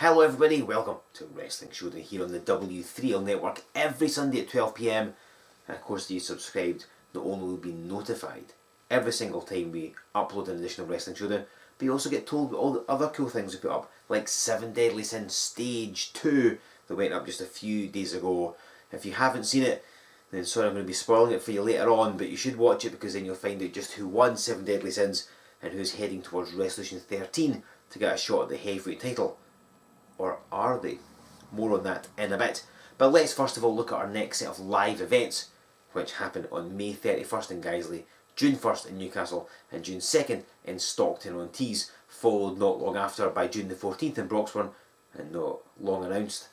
Hello everybody, welcome to Wrestling Showdown here on the W3L network every Sunday at 12 PM. And of course, if you subscribed, not only will you be notified every single time we upload an edition of Wrestling Showdown, but you also get told about all the other cool things we put up, like 7 Deadly Sins Stage 2 that went up just a few days ago. If you haven't seen it, then sorry, I'm going to be spoiling it for you later on, but you should watch it because then you'll find out just who won 7 Deadly Sins and who's heading towards Resolution 13 to get a shot at the heavyweight title. Or are they? More on that in a bit. But let's first of all look at our next set of live events, which happen on May 31st in Guiseley, June 1st in Newcastle, and June 2nd in Stockton-on-Tees, followed not long after by June the 14th in Broxburn, and not long announced.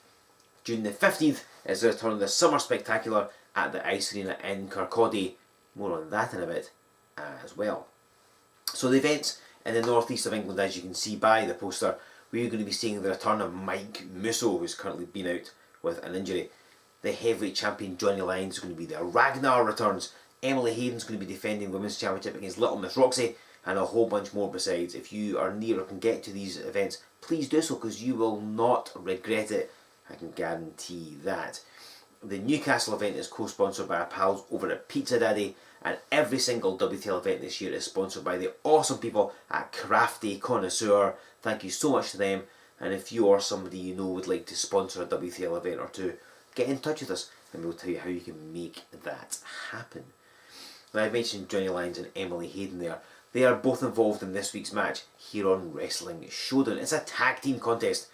June the 15th is the return of the Summer Spectacular at the Ice Arena in Kirkcaldy. More on that in a bit as well. So the events in the northeast of England, as you can see by the poster, we're going to be seeing the return of Mike Musso, who's currently been out with an injury. The heavyweight champion Johnny Lions is going to be there. Ragnar returns. Emily Hayden's going to be defending the Women's Championship against Little Miss Roxy, and a whole bunch more besides. If you are near or can get to these events, please do so, because you will not regret it. I can guarantee that. The Newcastle event is co-sponsored by our pals over at Pizza Daddy, and every single W3L event this year is sponsored by the awesome people at Crafty Connoisseur. Thank you so much to them, and if you or somebody you know would like to sponsor a W3L event or two, get in touch with us and we'll tell you how you can make that happen. Now, I mentioned Johnny Lions and Emily Hayden there. They are both involved in this week's match here on Wrestling Showdown. It's a tag team contest.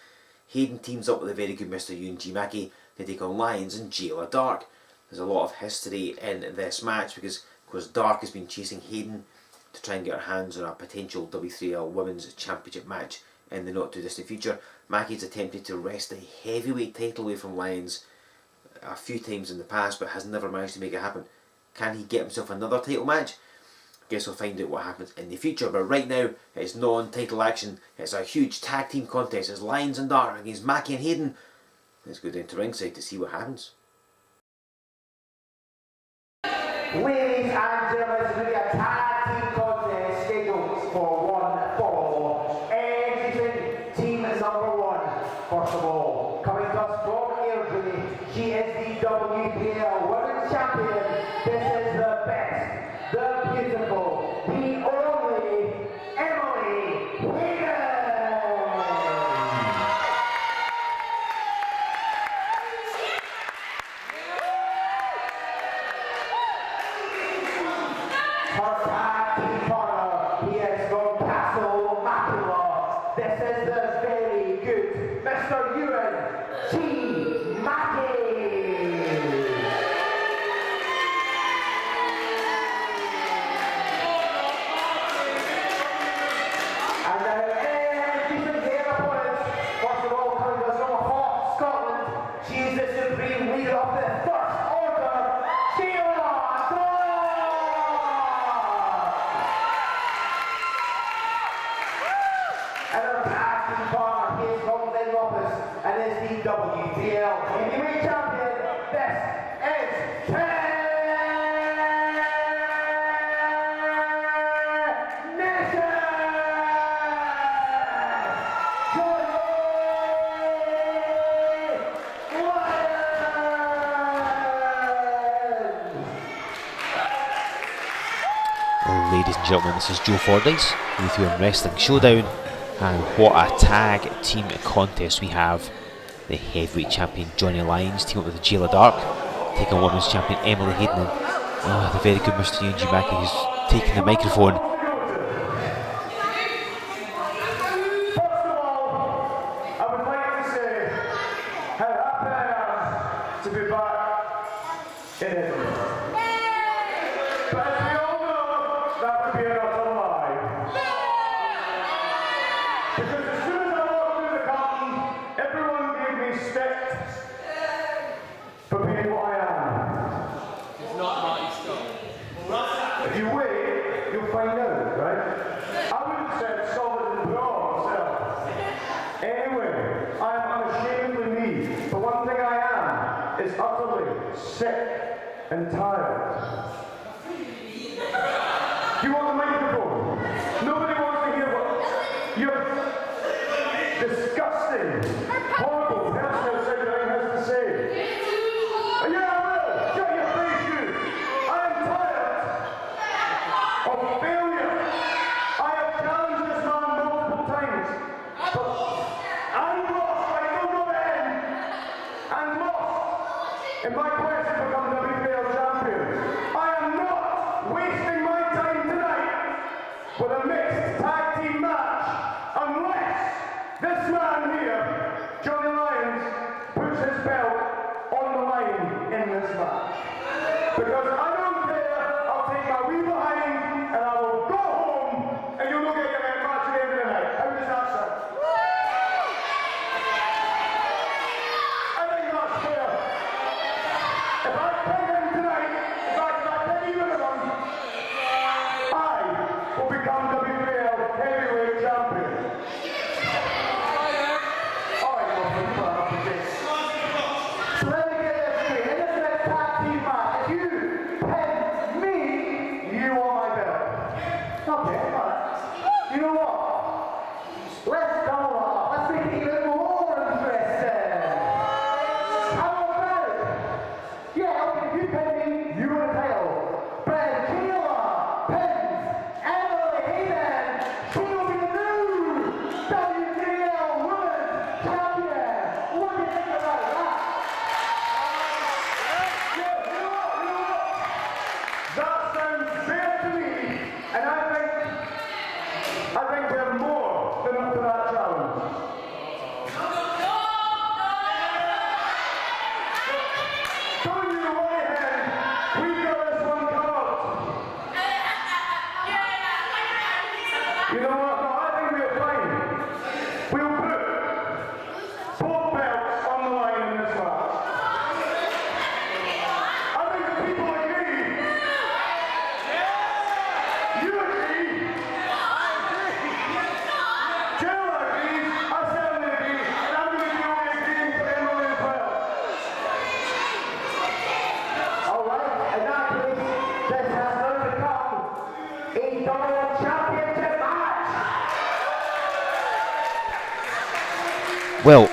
Hayden teams up with the very good Mr. Euan Mackie to take on Lions and Jayla Dark. There's a lot of history in this match because, of course, Dark has been chasing Hayden to try and get her hands on a potential W3L Women's Championship match in the not too distant future. Mackie's attempted to wrest the heavyweight title away from Lions a few times in the past, but has never managed to make it happen. Can he get himself another title match? Guess we'll find out what happens in the future, but right now it's non-title action. It's a huge tag team contest. It's Lions and Dark against Mackie and Hayden. Let's go down to ringside to see what happens. Ladies and gentlemen, it's going to be a tag team contest scheduled for one fall. Introducing team number one. First of all, coming to us from Airdrie, she is the W3L Women's Champion. This is the best, the beautiful, the only Emily Hayden. Her tag team partner, he is from Castle Macula. This is the very good Mr. Euan T. Mackie. And now, introducing their opponents. First of all, coming to us from Hawk, Scotland, she is the supreme leader of the First Order, Jayla Dark. And her tag team partner, he is from Glen Lopez, and is the W3L Heavyweight Champion. This is Nation. Ladies and gentlemen, this is Joe Fordyce with you on Wrestling Showdown, and what a tag team contest we have. The heavyweight champion Johnny Lions team up with Jayla Dark, taking on women's champion Emily Hayden, and the very good Mr. Euan Mackie who's taking the microphone. First of all, I would like to say how happy I am to be back in Edinburgh. But as we all know, that would be an utter lie. Because as soon as I walked through the curtain, everyone gave me respect for being what I am. It's not Marty Scott. If you wait, you'll find out, right? I would have said solid and raw myself. Anyway, I am unashamedly me, but one thing I am is utterly sick and tired. You want the microphone? Nobody wants to hear what you're disgusting. horrible person outside the ring has to say. Yeah, I will. Shut your face, you. I am tired of failure. I have challenged this man multiple times, but I'm lost. I don't know the end. I'm lost in my quest to become W3L champion. I am not wasting my time tonight with a mixed tag team match unless this man here, Johnny Lions, puts his belt on the line in this match. Because I don't care, I'll take my wee behind and I will go home and you'll not get your match at the end of the night. How does that sound? I think that's fair. If I pin him tonight, in fact, if I pin either of them, I will become W3L heavyweight champion. Alright, well, put up with this. So let me get this straight. In this next tag team match, if you pin me, you want my belt. Okay, alright. You know what? Let's double up. Let's make it even more interesting. How about it? Yeah, okay, if you pin me, you win a title. But if Jayla pins Emily Hayden, she will be the new W3L Women's Champion. What do you think about that? Yeah, you know what? That sounds fair to me, and I think we're more than up to that challenge. Don't you worry, Hayden. We've got this one covered. You know what? No, I think we're fine. We'll put both belts on the line in this match. I think the people agree. You agree. I agree. Jayla agrees. I certainly agree. And I'm going to be only agreeing for Emily as well. Alright, in that case, this has now become a double championship match. Well,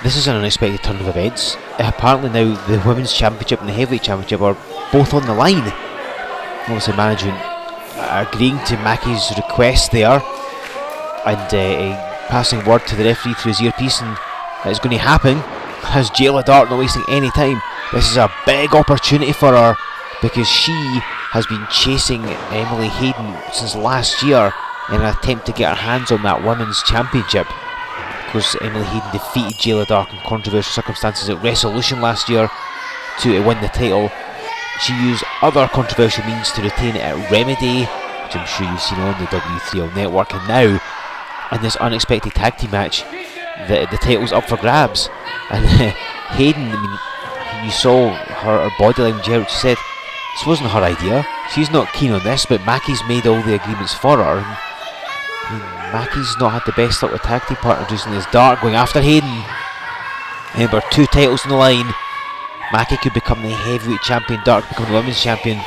this is an unexpected turn of events. Apparently now the Women's Championship and the Heavyweight Championship are both on the line. Obviously management agreeing to Mackie's request there and passing word to the referee through his earpiece, and it's going to happen as Jayla Dark not wasting any time. This is a big opportunity for her because she has been chasing Emily Hayden since last year in an attempt to get her hands on that Women's Championship. Of course, Emily Hayden defeated Jayla Dark in controversial circumstances at Resolution last year to win the title. She used other controversial means to retain it at Remedy, which I'm sure you've seen on the W3L network, and now in this unexpected tag team match the title's up for grabs. And Hayden, I mean, you saw her body language here, she said this wasn't her idea, she's not keen on this, but Mackie's made all the agreements for her. And, I mean, Mackie's not had the best luck with tag team partners recently. As Dark going after Hayden. Remember, 2 titles on the line. Mackie could become the heavyweight champion, Dark become the women's champion.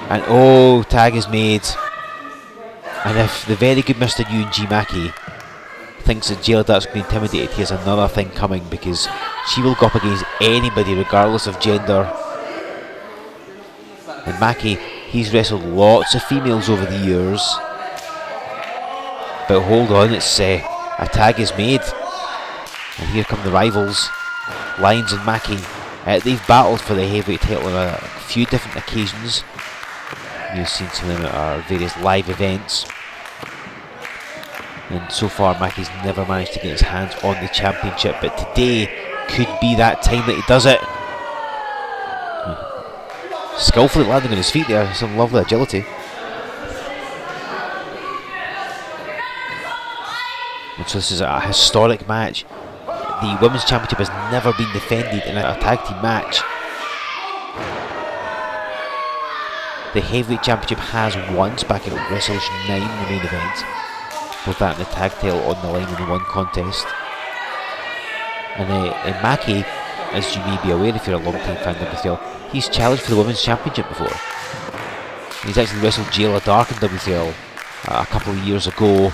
And oh, tag is made. And if the very good Mr. Euan Mackie thinks that Jayla Dark's been intimidated, he has another thing coming, because she will go up against anybody regardless of gender. And Mackie, he's wrestled lots of females over the years. But hold on, it's a tag is made. And here come the rivals, Lions and Mackie. They've battled for the heavyweight title on a few different occasions. You've seen some of them at our various live events. And so far Mackie's never managed to get his hands on the championship, but today could be that time that he does it. Skillfully landing on his feet there, some lovely agility. And so this is a historic match. The Women's Championship has never been defended in a tag team match. The Heavyweight Championship has once, back at Resolution 9 in the main event, with that and the tag title on the line in the one contest. And Mackie, as you may be aware if you're a long time fan of W3L, he's challenged for the Women's Championship before. He's actually wrestled Jayla Dark in W3L a couple of years ago.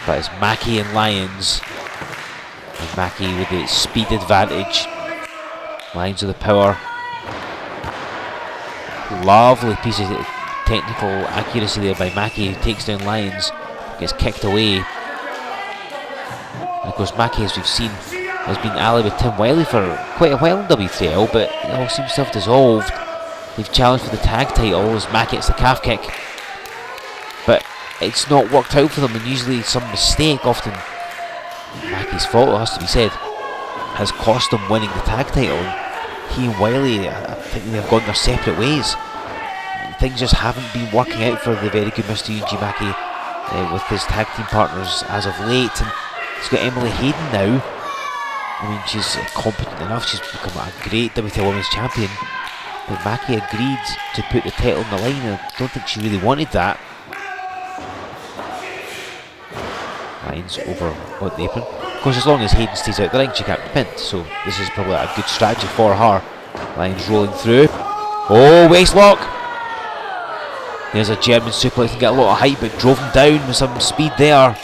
But it's Mackie and Lions. And Mackie with the speed advantage. Lions with the power. Lovely piece of technical accuracy there by Mackie, who takes down Lions, gets kicked away. And of course Mackie, as we've seen, has been allied with Tim Wiley for quite a while in W3L, but it all seems to have dissolved. They've challenged for the tag title as Mackie gets the calf kick, but it's not worked out for them, and usually some mistake, often Mackie's fault, it has to be said, has cost them winning the tag title. He and Wiley, I think they have gone their separate ways. Things just haven't been working out for the very good Mr. Euan Mackie with his tag team partners as of late. And he's got Emily Hayden now. I mean, she's competent enough, she's become a great W3L Women's Champion. But Mackie agreed to put the title on the line, and I don't think she really wanted that. Lions over on the apron. Of course, as long as Hayden stays out the ring, she can't be pinned, so this is probably a good strategy for her. Lions rolling through. Oh, waist lock! There's a German suplex, and get a lot of height, but drove him down with some speed there.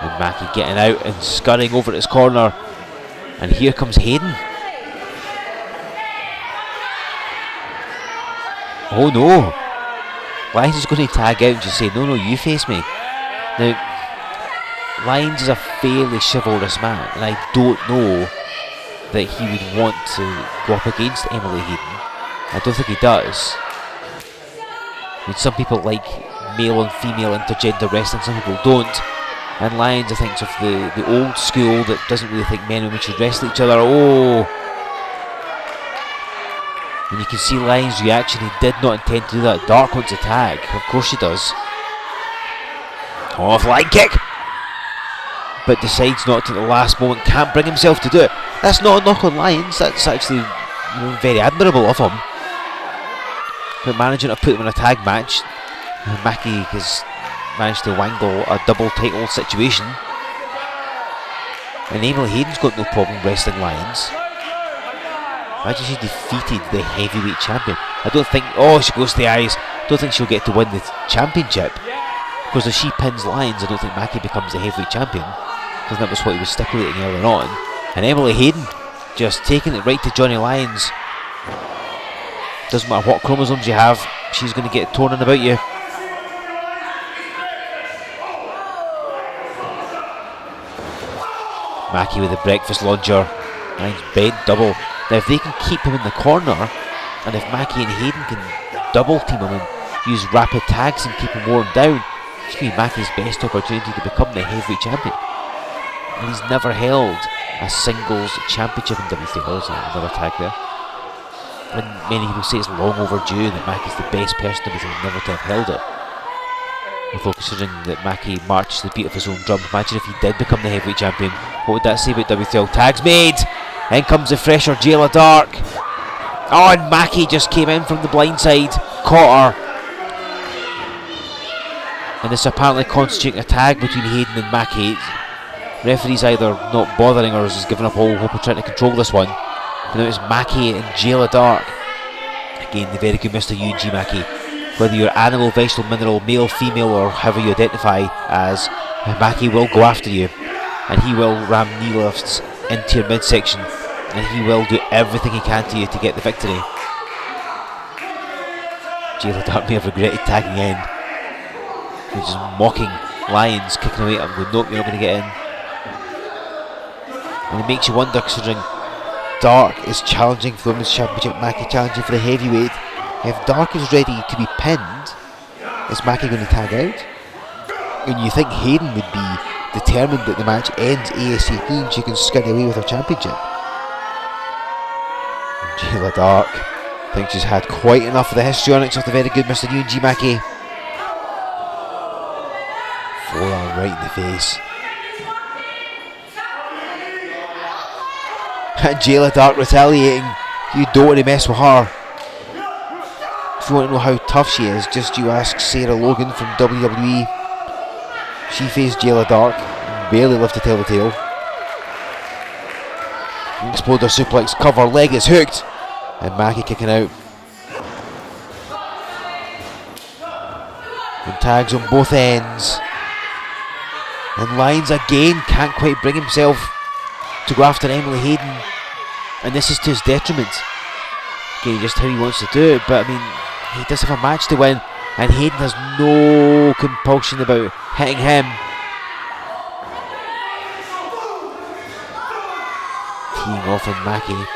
And Mackie getting out and scurrying over to his corner. And here comes Hayden. Oh no! Lions is going to tag out and just say, no, you face me. Now, Lions is a fairly chivalrous man, and I don't know that he would want to go up against Emily Hayden. I don't think he does. I mean, some people like male and female intergender wrestling, some people don't. And Lions, I think, is of the old school that doesn't really think men and women should wrestle each other. Oh! And you can see Lions' reaction, he did not intend to do that. Dark wants a tag, of course she does. Oh, flying kick! But decides not to at the last moment, can't bring himself to do it. That's not a knock on Lions, that's actually very admirable of him. But managing to put him in a tag match, Mackie has managed to wangle a double title situation. And Emily Hayden's got no problem wrestling Lions. Imagine she defeated the heavyweight champion. I don't think, oh, she goes to the eyes, don't think she'll get to win the championship. Because if she pins Lions, I don't think Mackie becomes the heavyweight champion. Because that was what he was stipulating earlier on. And Emily Hayden just taking it right to Johnny Lions. Doesn't matter what chromosomes you have, she's going to get torn in about you. Mackie with the breakfast launcher. Lions bent double. Now if they can keep him in the corner, and if Mackie and Hayden can double team him and use rapid tags and keep him worn down, it's going to be Mackie's best opportunity to become the heavyweight champion. And he's never held a singles championship in W3L, so another tag there. And many people say it's long overdue, that Mackie's the best person in W3L never to have held it. Although considering that Mackie marches to the beat of his own drum, imagine if he did become the heavyweight champion, what would that say about W3L? Tags made! In comes the fresher Jayla Dark. Oh, and Mackie just came in from the blind side, caught her. And this apparently constituting a tag between Hayden and Mackie. Referee's either not bothering or has given up all hope of trying to control this one. And now it's Mackie and Jayla Dark. Again, the very good Mr. Euan Mackie. Whether you're animal, vegetable, mineral, male, female, or however you identify as, Mackie will go after you. And he will ram knee lifts into your midsection. And he will do everything he can to you to get the victory. Jayla Dark may have regretted tagging in. He's just mocking Lions, kicking away at him, going, nope, you're not going to get in. And it makes you wonder, considering Dark is challenging for the Women's Championship, Mackie challenging for the heavyweight. If Dark is ready to be pinned, is Mackie going to tag out? And you think Hayden would be determined that the match ends ASAP and she can scurry away with her championship. And Jayla Dark thinks she's had quite enough of the histrionics of the very good Mr. Euan Mackie. Forearm right in the face. And Jayla Dark retaliating. You don't want to mess with her. If you want to know how tough she is, just you ask Sarah Logan from WWE. She faced Jayla Dark, barely lived to tell the tale. Exploder suplex, cover, leg is hooked. And Mackie kicking out. And tags on both ends. And Lions again can't quite bring himself to go after Emily Hayden, and this is to his detriment. Again, just how he wants to do it, but I mean, he does have a match to win, and Hayden has no compulsion about hitting him. Teeing off on Mackie.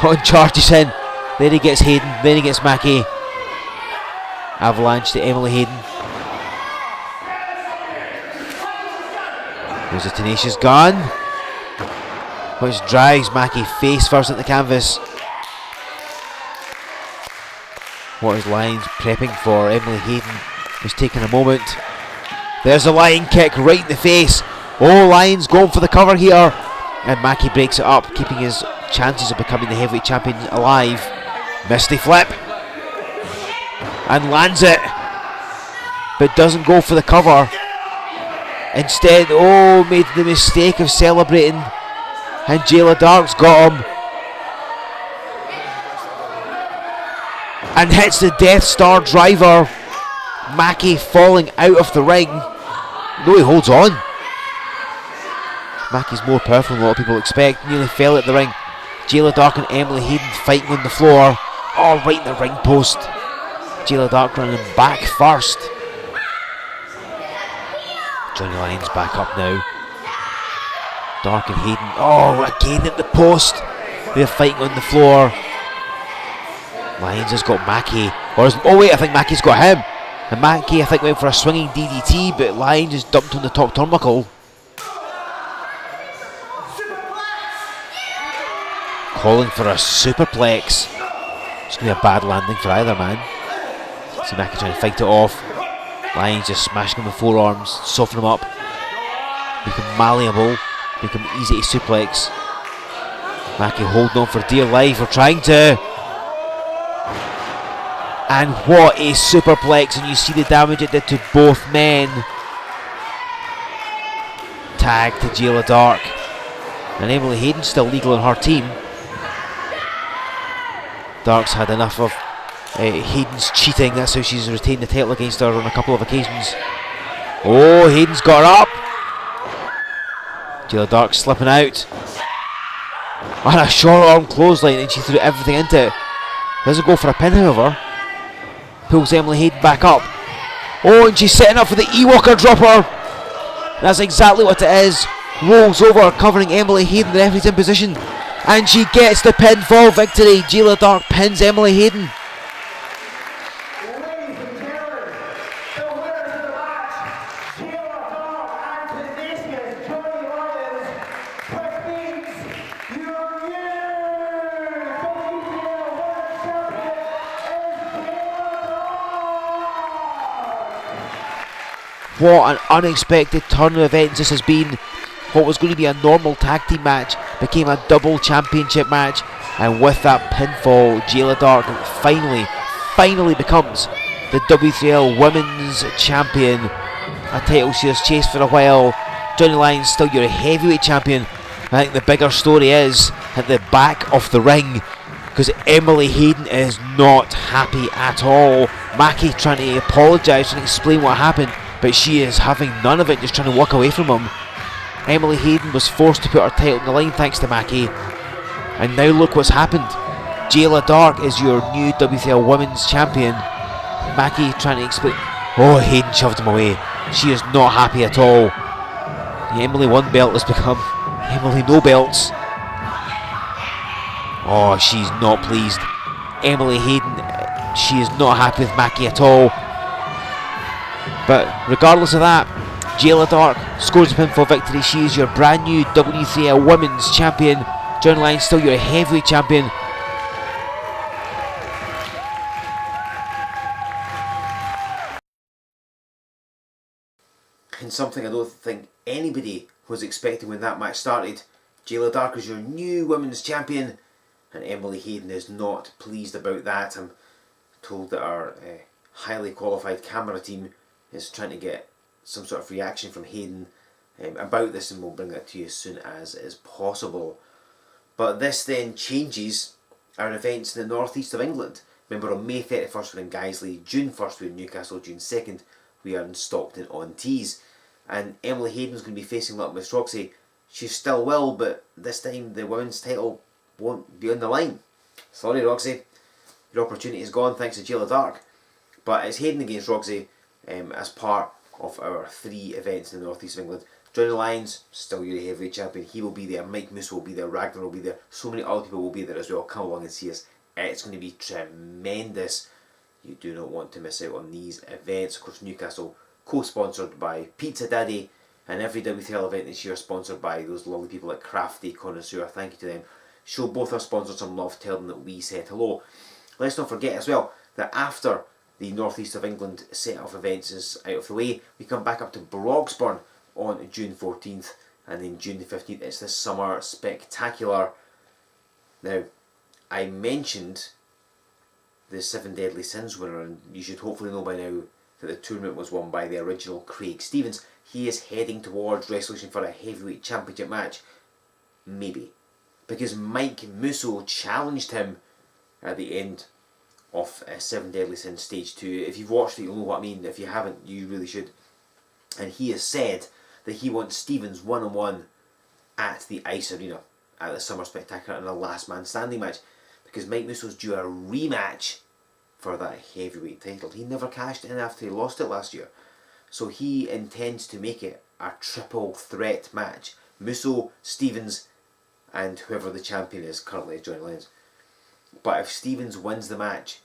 On charges in. There he gets Hayden, then he gets Mackie. Avalanche to Emily Hayden. There's a tenacious gun, which drives Mackie face first at the canvas. What is Lions prepping for? Emily Hayden is taking a moment. There's a Lion kick right in the face. Oh, Lions going for the cover here. And Mackie breaks it up, keeping his chances of becoming the heavyweight champion alive. Misty flip. And lands it. But doesn't go for the cover. Instead, oh, made the mistake of celebrating. And Jayla Dark's got him. And hits the Death Star driver. Mackie falling out of the ring. No, he holds on. Mackie's more powerful than a lot of people expect. Nearly fell at the ring. Jayla Dark and Emily Hayden fighting on the floor. Oh, right in the ring post. Jayla Dark running back first. Johnny Lions back up now. Dark and Hayden. Oh, again at the post. They're fighting on the floor. Lions has got Mackie. Oh wait, I think Mackie's got him. And Mackie, I think, went for a swinging DDT, but Lions just dumped on the top turnbuckle. Calling for a superplex. It's going to be a bad landing for either man. See Mackie trying to fight it off. Lions just smashing him with forearms, soften him up, make him malleable, make him easy to suplex. Mackie holding on for dear life, or trying to. And what a superplex, and you see the damage it did to both men. Tag to Jayla Dark. And Emily Hayden's still legal on her team. Dark's had enough of Hayden's cheating. That's how she's retained the title against her on a couple of occasions. Oh, Hayden's got her up. Jayla Dark slipping out. And a short arm clothesline, and she threw everything into it. Doesn't go for a pin, however. Pulls Emily Hayden back up. Oh, and she's setting up for the Ewalker dropper. That's exactly what it is. Rolls over, covering Emily Hayden. The referee's in position. And she gets the pinfall victory. Jayla Dark pins Emily Hayden. Ladies and gentlemen, the winners of the match, Jayla Dark and tenacious Johnny Lions, which means your new W3L World Champion is Jayla Dark. What an unexpected turn of events this has been. What was going to be a normal tag team match became a double championship match, and with that pinfall, Jayla Dark finally becomes the W3L Women's Champion, a title she has chased for a while. Johnny Lions still your heavyweight champion. I think the bigger story is at the back of the ring, because Emily Hayden is not happy at all. Mackie trying to apologise and explain what happened, but she is having none of it, just trying to walk away from him. Emily Hayden was forced to put her title on the line thanks to Mackie. And now look what's happened. Jayla Dark is your new W3L Women's Champion. Mackie trying to explain. Oh, Hayden shoved him away. She is not happy at all. The Emily 1 belt has become Emily no belts. Oh, she's not pleased. Emily Hayden, she is not happy with Mackie at all. But regardless of that, Jayla Dark scores a pinfall victory. She is your brand new W3L Women's Champion. Johnny Lions still your heavyweight champion. And something I don't think anybody was expecting when that match started. Jayla Dark is your new women's champion, and Emily Hayden is not pleased about that. I'm told that our highly qualified camera team is trying to get some sort of reaction from Hayden about this, and we'll bring that to you as soon as is possible. But this then changes our events in the northeast of England. Remember, on May 31st we're in Guiseley, June 1st we're in Newcastle, June 2nd we are in Stockton-on-Tees. and Emily Hayden's going to be facing up Miss Roxy. She still will, but this time the women's title won't be on the line. Sorry, Roxy, your opportunity is gone thanks to Jayla Dark. But it's Hayden against Roxy as part of our 3 events in the northeast of England. Johnny Lions, still your heavyweight champion, he will be there. Mike Musso will be there. Ragnar will be there. So many other people will be there as well. Come along and see us. It's going to be tremendous. You do not want to miss out on these events. Of course, Newcastle co-sponsored by Pizza Daddy, and every W3L event this year sponsored by those lovely people at Crafty Connoisseur. Thank you to them. Show both our sponsors some love. Tell them that we said hello. Let's not forget as well that after the northeast of England set of events is out of the way, we come back up to Brogsburn on June 14th, and then June the 15th it's the Summer Spectacular. Now, I mentioned the 7 Deadly Sins winner, and you should hopefully know by now that the tournament was won by the original Craig Stevens. He is heading towards resolution for a heavyweight championship match. Maybe. Because Mike Musso challenged him at the end of 7 Deadly Sins Stage 2. If you've watched it, you'll know what I mean. If you haven't, you really should. And he has said that he wants Stevens one-on-one at the Ice Arena at the Summer Spectacular in a last man standing match, because Mike Musso's due a rematch for that heavyweight title. He never cashed in after he lost it last year. So he intends to make it a triple threat match. Musso, Stevens, and whoever the champion is, currently Johnny Lions. But if Stevens wins the match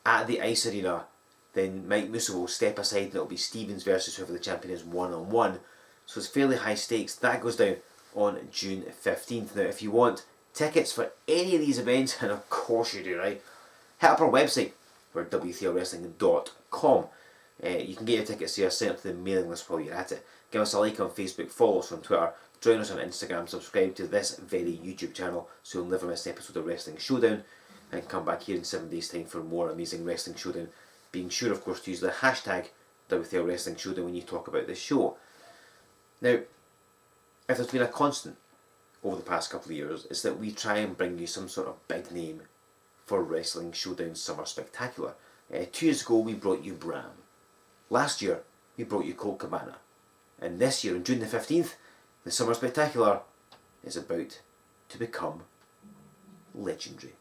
at the Ice Arena, then Mike Musso will step aside and it'll be Stevens versus whoever the champion is one-on-one. So it's fairly high stakes. That goes down on June 15th. Now, if you want tickets for any of these events, and of course you do, right, hit up our website, we're W3LWrestling.com. You can get your tickets here, send up to the mailing list while you're at it. Give us a like on Facebook, follow us on Twitter, join us on Instagram, subscribe to this very YouTube channel so you'll never miss an episode of Wrestling Showdown, and come back here in 7 days' time for more amazing Wrestling Showdown. Being sure, of course, to use the hashtag W3L Wrestling Showdown when you talk about this show. Now, if there's been a constant over the past couple of years, it's that we try and bring you some sort of big name for Wrestling Showdown Summer Spectacular. 2 years ago we brought you Bram. Last year we brought you Colt Cabana. And this year, on June the 15th, the Summer Spectacular is about to become legendary.